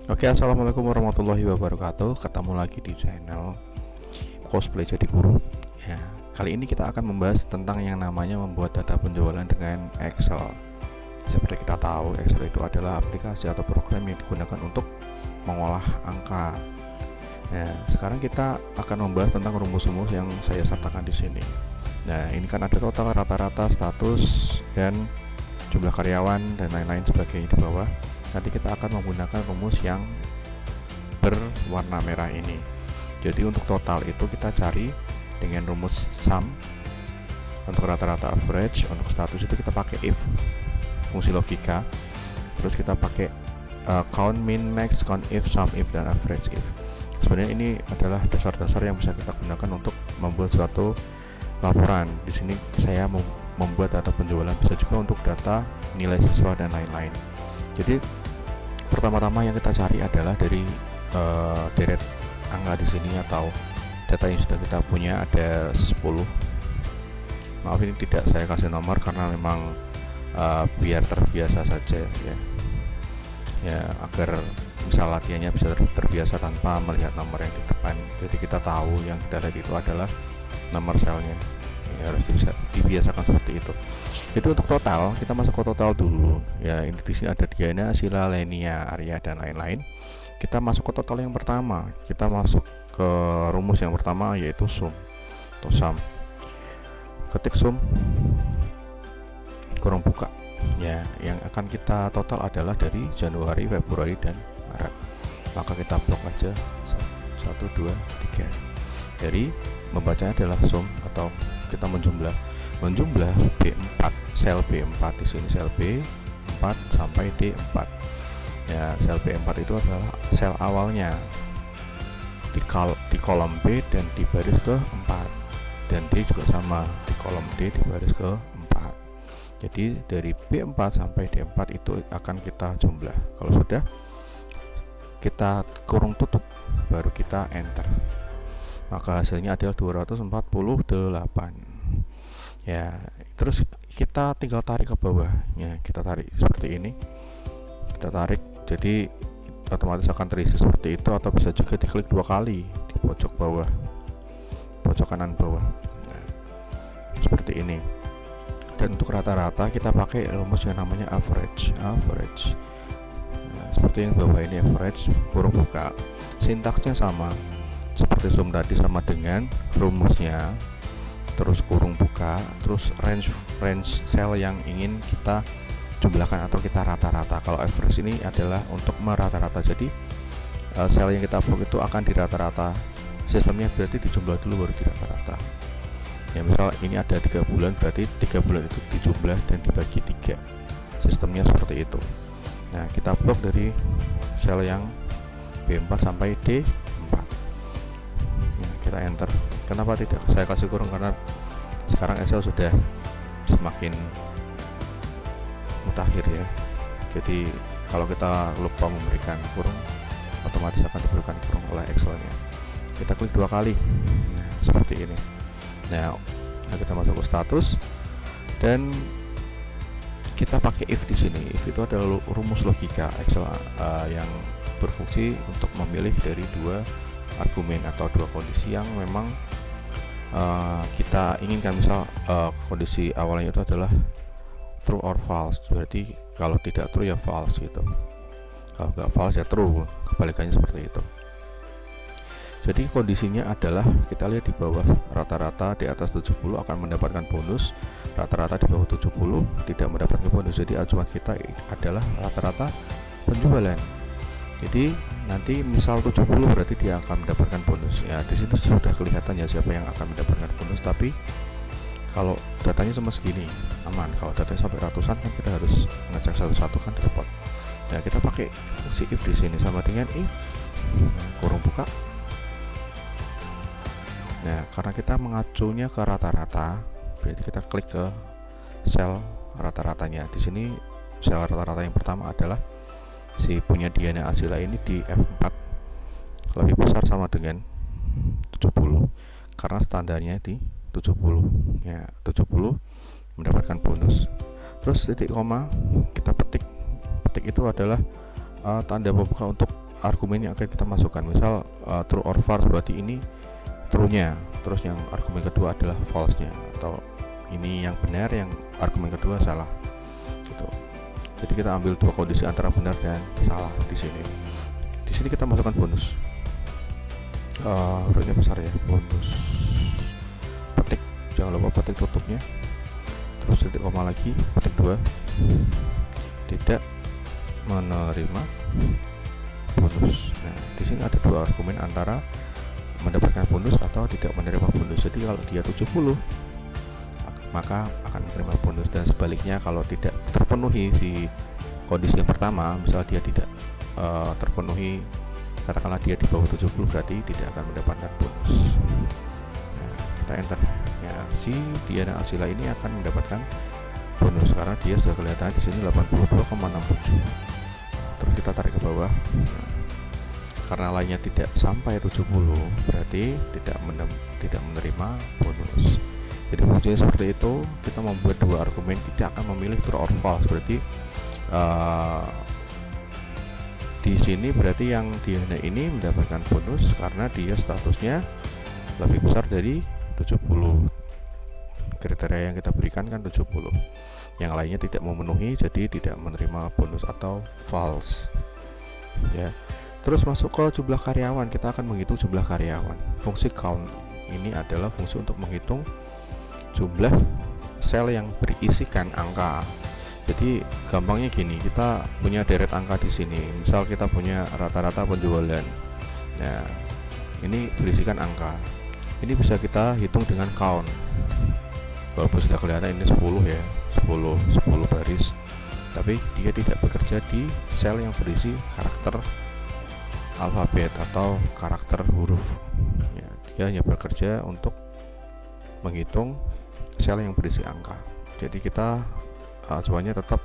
Oke, assalamualaikum warahmatullahi wabarakatuh. Ketemu lagi di channel Cosplay Jadi Guru. Ya, kali ini kita akan membahas tentang yang namanya membuat data penjualan dengan Excel. Seperti kita tahu, Excel itu adalah aplikasi atau program yang digunakan untuk mengolah angka. Nah, sekarang kita akan membahas tentang rumus-rumus yang saya sertakan di sini. Nah, ini kan ada total, rata-rata, status, dan jumlah karyawan dan lain-lain sebagainya di bawah. Nanti kita akan menggunakan rumus yang berwarna merah ini. Jadi untuk total itu kita cari dengan rumus sum. Untuk rata-rata average, untuk status itu kita pakai if, fungsi logika. Terus kita pakai count, min, max, count if, sum if, dan average if. Sebenarnya ini adalah dasar-dasar yang bisa kita gunakan untuk membuat suatu laporan. Di sini saya membuat data penjualan, bisa juga untuk data nilai siswa dan lain-lain. Jadi pertama-tama yang kita cari adalah dari deret angka di sini atau data yang sudah kita punya ada 10. Maaf ini tidak saya kasih nomor karena memang biar terbiasa saja ya agar misal latihannya bisa terbiasa tanpa melihat nomor yang di depan. Jadi kita tahu yang kita lihat itu adalah nomor selnya. Ya, harus dibiasakan seperti itu. Jadi untuk total kita masuk ke total dulu. Ya, ini di sini ada Diana, Sila, Lenia, Arya, dan lain-lain. Kita masuk ke total yang pertama. Kita masuk ke rumus yang pertama yaitu sum atau sum. Ketik sum kurung buka. Ya, yang akan kita total adalah dari Januari, Februari, dan Maret. Maka kita blok aja 1, 2, 3. Jadi membacanya adalah sum atau kita menjumlah B4, sel B4 di sini, sel B4 sampai D4. Ya, sel B4 itu adalah sel awalnya di kolom B dan di baris ke-4, dan D juga sama di kolom D di baris ke-4. Jadi dari B4 sampai D4 itu akan kita jumlah. Kalau sudah kita kurung tutup, baru kita enter. Maka hasilnya adalah 248. Ya, terus kita tinggal tarik ke bawah. Ya, kita tarik seperti ini. Kita tarik, jadi otomatis akan terisi seperti itu, atau bisa juga diklik 2 kali di pojok bawah, pojok kanan bawah. Nah, seperti ini. Dan untuk rata-rata kita pakai rumus yang namanya average. Nah, seperti yang bawah ini, average kurung buka. Sintaksnya sama seperti sum tadi, sama dengan rumusnya, terus kurung buka, terus range sel yang ingin kita jumlahkan atau kita rata-rata. Kalau average ini adalah untuk merata-rata, jadi sel yang kita blok itu akan dirata-rata. Sistemnya berarti dijumlah dulu baru dirata-rata. Ya, misal ini ada 3 bulan, berarti 3 bulan itu dijumlah dan dibagi 3. Sistemnya seperti itu. Nah, kita blok dari sel yang B4 sampai D4. Kita enter. Kenapa tidak saya kasih kurung? Karena sekarang Excel sudah semakin mutakhir ya. Jadi kalau kita lupa memberikan kurung, otomatis akan diberikan kurung oleh Excelnya. Kita klik 2 kali. Nah, seperti ini. Nah, kita masuk ke status dan kita pakai if di sini. If itu adalah rumus logika Excel yang berfungsi untuk memilih dari 2 argumen atau 2 kondisi yang memang kita inginkan. Misal kondisi awalnya itu adalah true or false, berarti kalau tidak true ya false gitu, kalau nggak false ya true, kebalikannya seperti itu. Jadi kondisinya adalah kita lihat di bawah, rata-rata di atas 70 akan mendapatkan bonus, rata-rata di bawah 70 tidak mendapatkan bonus. Jadi acuan kita adalah rata-rata penjualan. Jadi nanti misal 70 berarti dia akan mendapatkan bonus. Ya, di situ sudah kelihatan ya siapa yang akan mendapatkan bonus. Tapi kalau datanya cuma segini aman. Kalau datanya sampai ratusan kan kita harus ngecek satu-satu kan di report. Ya, kita pakai fungsi if di sini sama dengan if kurung buka. Nah, karena kita mengacunya ke rata-rata, berarti kita klik ke sel rata-ratanya. Di sini sel rata-rata yang pertama adalah si punya Diana Asila ini di F4 lebih besar sama dengan 70 karena standarnya di 70. Ya, 70 mendapatkan bonus. Terus titik koma kita petik itu adalah tanda pembuka untuk argumen yang akan kita masukkan. Misal true or false berarti ini true-nya, terus yang argumen kedua adalah false-nya, atau ini yang benar, yang argumen kedua salah gitu. Jadi kita ambil dua kondisi antara benar dan salah di sini. Di sini kita masukkan bonus. Hurufnya besar ya, bonus. Petik, jangan lupa petik tutupnya. Terus titik koma lagi, petik 2. Tidak menerima bonus. Nah, di sini ada dua argumen antara mendapatkan bonus atau tidak menerima bonus. Jadi kalau dia 70 maka akan menerima bonus, dan sebaliknya kalau tidak terpenuhi si kondisi yang pertama, misal dia tidak terpenuhi, katakanlah dia di bawah 70 berarti tidak akan mendapatkan bonus. Nah, kita enter ya, si Diana Arsila ini akan mendapatkan bonus karena dia sudah kelihatan di sini 82,67. Terus kita tarik ke bawah. Nah, karena lainnya tidak sampai 70 berarti tidak menerima bonus. Jadi fungsinya seperti itu. Kita membuat dua argumen, tidak akan memilih true or false. Berarti di sini berarti yang Diana ini mendapatkan bonus karena dia statusnya lebih besar dari 70. Kriteria yang kita berikan kan 70. Yang lainnya tidak memenuhi, jadi tidak menerima bonus atau false. Ya. Terus masuk ke jumlah karyawan, kita akan menghitung jumlah karyawan. Fungsi count ini adalah fungsi untuk menghitung jumlah sel yang berisikan angka. Jadi gampangnya gini, kita punya deret angka di sini. Misal kita punya rata-rata penjualan. Nah, ini berisikan angka. Ini bisa kita hitung dengan count. Walaupun sudah kelihatan ini 10 ya, 10 baris. Tapi dia tidak bekerja di sel yang berisi karakter alfabet atau karakter huruf ya, dia hanya bekerja untuk menghitung sel yang berisi angka. Jadi kita jawabannya tetap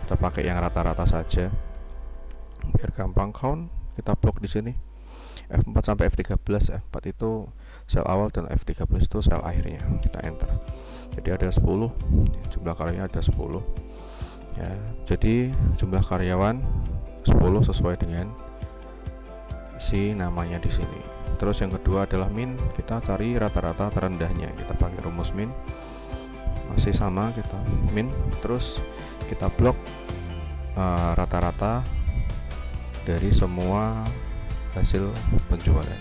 kita pakai yang rata-rata saja biar gampang count. Kita blok di sini F4 sampai F13. F4 itu sel awal dan F13 itu sel akhirnya. Kita enter. Jadi ada 10, jumlah karyanya ada 10 ya. Jadi jumlah karyawan 10 sesuai dengan si namanya di sini. Terus yang kedua adalah min, kita cari rata-rata terendahnya. Kita pakai rumus min. Masih sama, kita min, terus kita blok rata-rata dari semua hasil penjualan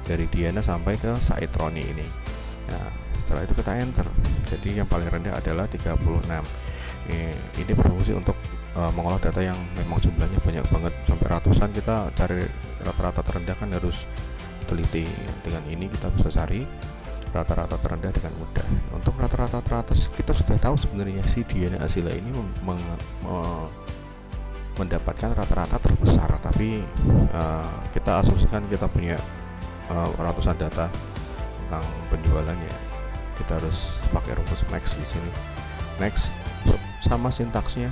dari Diana sampai ke Saitroni ini. Nah, setelah itu kita enter. Jadi yang paling rendah adalah 36. Ini berfungsi untuk mengolah data yang memang jumlahnya banyak banget sampai ratusan. Kita cari rata-rata terendah kan harus teliti. Dengan ini kita bisa cari rata-rata terendah dengan mudah. Untuk rata-rata teratas kita sudah tahu sebenarnya si Diana Arsila ini mendapatkan rata-rata terbesar, tapi kita asumsikan kita punya ratusan data tentang penjualan ya. Kita harus pakai rumus max di sini. Max sama sintaksnya,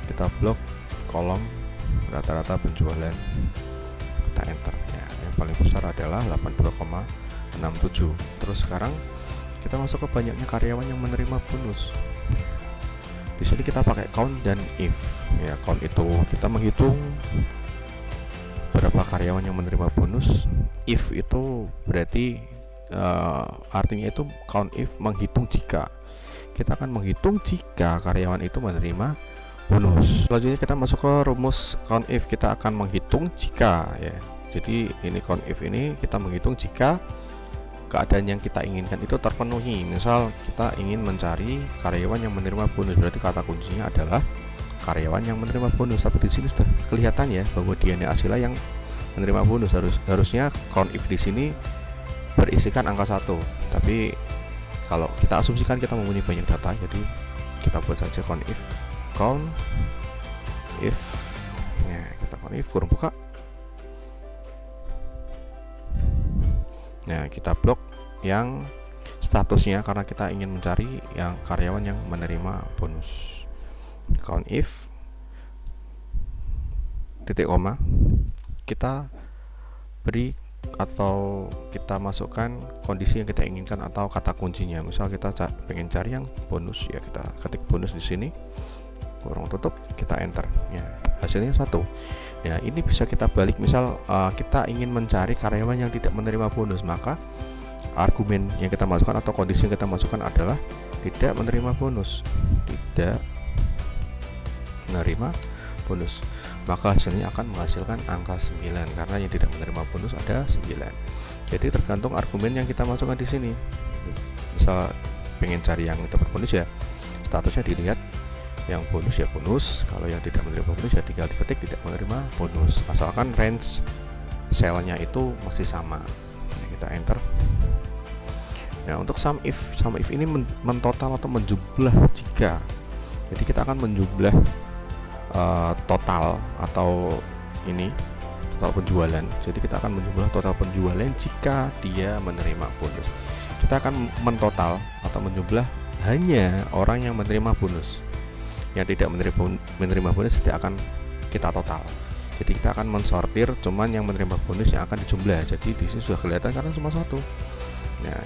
kita blok kolom rata-rata penjualan, kita enter ya. Yang paling besar adalah 82,67. Terus sekarang kita masuk ke banyaknya karyawan yang menerima bonus. Di sini kita pakai count dan if ya. Count itu kita menghitung berapa karyawan yang menerima bonus. If itu berarti artinya itu count if menghitung jika. Kita akan menghitung jika karyawan itu menerima bonus. Selanjutnya kita masuk ke rumus count if. Kita akan menghitung jika ya. Jadi ini count if ini kita menghitung jika keadaan yang kita inginkan itu terpenuhi. Misal kita ingin mencari karyawan yang menerima bonus, berarti kata kuncinya adalah karyawan yang menerima bonus. Tapi di sini sudah kelihatan ya bahwa Diana Arsila yang menerima bonus. Harusnya count if di sini berisikan angka 1. Tapi kalau kita asumsikan kita mempunyai banyak data, jadi kita buat saja count if ya, kita count if kurung buka. Nah, kita blok yang statusnya karena kita ingin mencari yang karyawan yang menerima bonus. Count if titik koma, kita beri atau kita masukkan kondisi yang kita inginkan atau kata kuncinya. Misal kita pengen cari yang bonus ya, kita ketik bonus di sini, kurung tutup, kita enter ya. hasilnya 1. Nah, ini bisa kita balik, misal kita ingin mencari karyawan yang tidak menerima bonus, maka argumen yang kita masukkan atau kondisi yang kita masukkan adalah tidak menerima bonus, tidak menerima bonus, maka hasilnya akan menghasilkan angka 9 karena yang tidak menerima bonus ada 9. Jadi tergantung argumen yang kita masukkan di sini. Misal pengen cari yang dapat bonus, ya statusnya dilihat, yang bonus ya bonus, kalau yang tidak menerima bonus ya tinggal diketik tidak menerima bonus, asalkan range selnya itu masih sama. Nah, kita enter. Nah, untuk sum if ini mentotal atau menjumlah jika. Jadi kita akan menjumlah total atau ini total penjualan. Jadi kita akan menjumlah total penjualan jika dia menerima bonus. Kita akan mentotal atau menjumlah hanya orang yang menerima bonus. Yang tidak menerima bonus tidak akan kita total. Jadi kita akan mensortir cuman yang menerima bonus yang akan dijumlah. Jadi di sini sudah kelihatan karena cuma 1. Nah,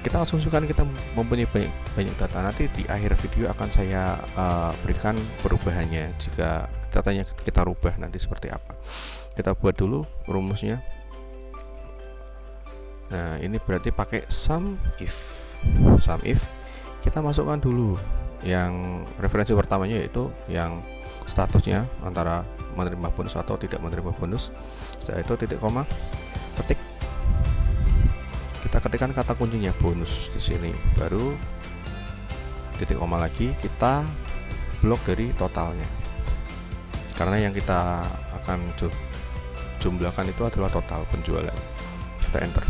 kita asumsikan kita mempunyai banyak data. Nanti di akhir video akan saya berikan perubahannya. Jika datanya kita rubah nanti seperti apa. Kita buat dulu rumusnya. Nah, ini berarti pakai sum if. Sum if kita masukkan dulu yang referensi pertamanya, yaitu yang statusnya antara menerima bonus atau tidak menerima bonus. Setelah itu titik koma, ketik. Kita ketikkan kata kuncinya bonus di sini, baru titik koma lagi, kita blok dari totalnya. Karena yang kita akan jumlahkan itu adalah total penjualan. Kita enter.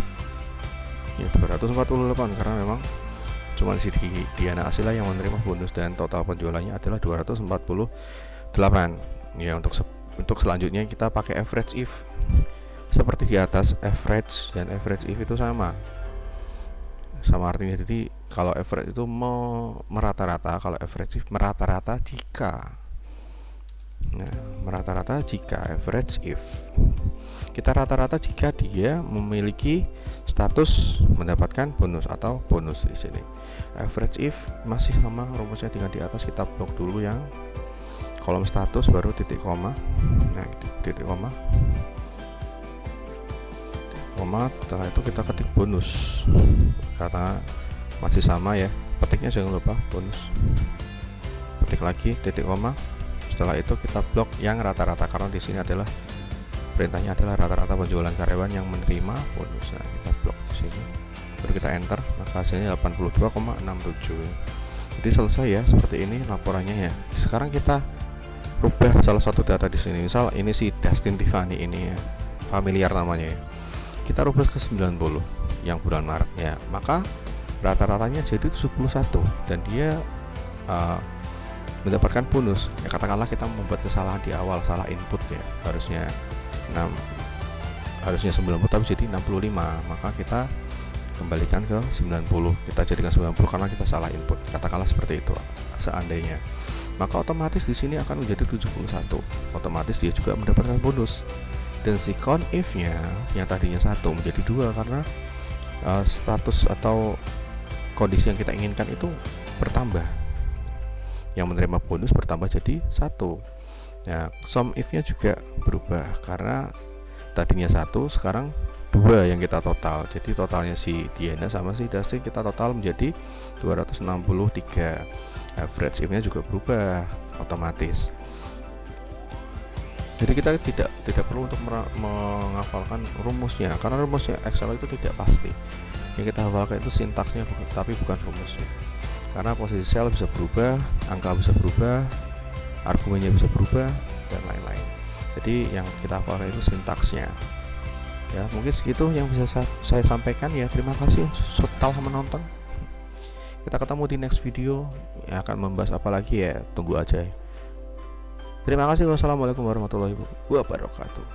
Ya 248 karena memang cuma si Diana Asila yang menerima bonus dan total penjualannya adalah 248. Ya, untuk selanjutnya kita pakai average if. Seperti di atas, average dan average if itu sama artinya. Jadi kalau average itu merata-rata, kalau average if merata-rata jika. Nah, merata-rata jika, average if. Kita rata-rata jika dia memiliki status mendapatkan bonus atau bonus di sini. Average if masih sama rumusnya, tinggal di atas kita blok dulu yang kolom status, baru titik koma. Nah, titik koma. Setelah itu kita ketik bonus karena masih sama ya, petiknya jangan lupa bonus, ketik lagi titik koma. Setelah itu kita blok yang rata-rata karena di sini adalah perintahnya adalah rata-rata penjualan karyawan yang menerima bonus. Nah, kita blok di sini, baru kita enter, maka hasilnya 82,67. Jadi selesai ya, seperti ini laporannya ya. Sekarang kita rubah salah satu data di sini. Misal ini si Dustin Tiffany ini ya, familiar namanya ya. Kita rubah ke 90 yang bulan Maret ya, maka rata-ratanya jadi 71 dan dia mendapatkan bonus. Ya katakanlah kita membuat kesalahan di awal, salah input ya, harusnya 90 tapi jadi 65, maka kita kembalikan ke 90, kita jadikan 90 karena kita salah input, katakanlah seperti itu seandainya, maka otomatis di sini akan menjadi 71, otomatis dia juga mendapatkan bonus. Dan si count if nya yang tadinya 1 menjadi 2 karena status atau kondisi yang kita inginkan itu bertambah, yang menerima bonus bertambah jadi 1. Nah, sum if nya juga berubah karena tadinya 1 sekarang 2 yang kita total. Jadi totalnya si Diana sama si Dustin kita total menjadi 263. Average if nya juga berubah otomatis. Jadi kita tidak perlu untuk menghafalkan rumusnya karena rumusnya Excel itu tidak pasti. Yang kita hafalkan itu sintaksnya tapi bukan rumusnya. Karena posisi sel bisa berubah, angka bisa berubah, argumennya bisa berubah dan lain-lain. Jadi yang kita hafalkan itu sintaksnya. Ya, mungkin segitu yang bisa saya sampaikan ya. Terima kasih telah menonton. Kita ketemu di next video yang akan membahas apa lagi ya, tunggu aja ya. Terima kasih. Wassalamualaikum warahmatullahi wabarakatuh.